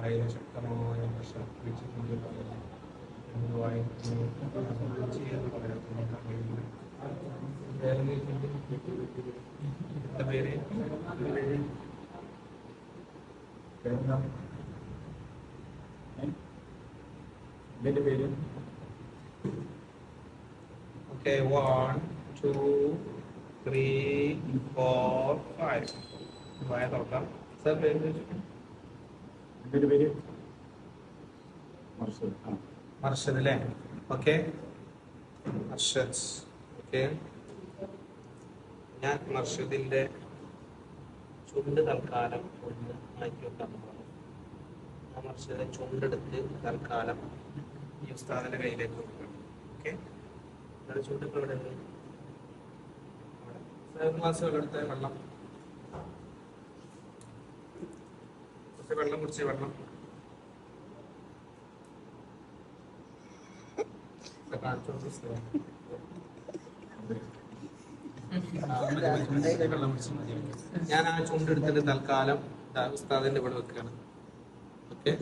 പാറയിലെ ശക്തമായ പ്രശ്നം പിടിച്ചിട്ടുണ്ട് എന്ന് വായിക്കുന്നു എന്ന് പറയാൻ കഴിയില്ല. എന്താ പേര്? ഇതിന്റെ പേര് ഓക്കെ 1 2 3 4 5 വായ തുറക്കാം. സാർ പേര് ചോദിച്ചു. ഇതിന്റെ പേര് മർഷദ് അല്ലേ? ഓക്കെ മർഷദ്. ഓക്കെ ഞാൻ മർഷദിന്റെ ചുണ്ട് തൽക്കാലം ഒന്ന് മാറ്റി വെക്കാൻ പോകുന്നു. ഞാൻ മർഷദിന്റെ ചുണ്ടെടുത്ത് തൽക്കാലം ഈ ഉസ്താദിന്റെ കയ്യിലേക്ക് കൊടുക്കണം. ഓക്കെ ചുണ്ട് ഇപ്പോൾ ഇവിടെ ഗ്ലാസ് വെള്ളം എടുത്ത വെള്ളം കുറച്ച് വെള്ളം കുടിച്ച് വെള്ളം ഞാൻ ആ ചുണ്ടെടുത്തിട്ട് തൽക്കാലം ഉസ്താദിന്റെ ഇവിടെ വെക്കുകയാണ്. ഓക്കെ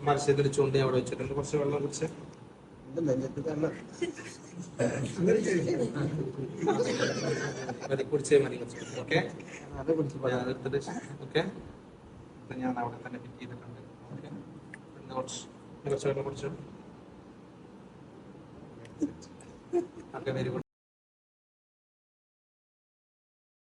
മർഷദിന്റെ ചുണ്ട് ഞാൻ ഇവിടെ വെച്ചിട്ടുണ്ട്. കുറച്ച് വെള്ളം കുടിച്ച് കുടിച്ചേ മതി. ഓക്കെ ഓക്കെ ഞാൻ അവിടെ തന്നെ ഫിറ്റ് ചെയ്തിട്ടുണ്ട്. ഓക്കെ കുറച്ച് വെള്ളം കുടിച്ചു. Okay, very good.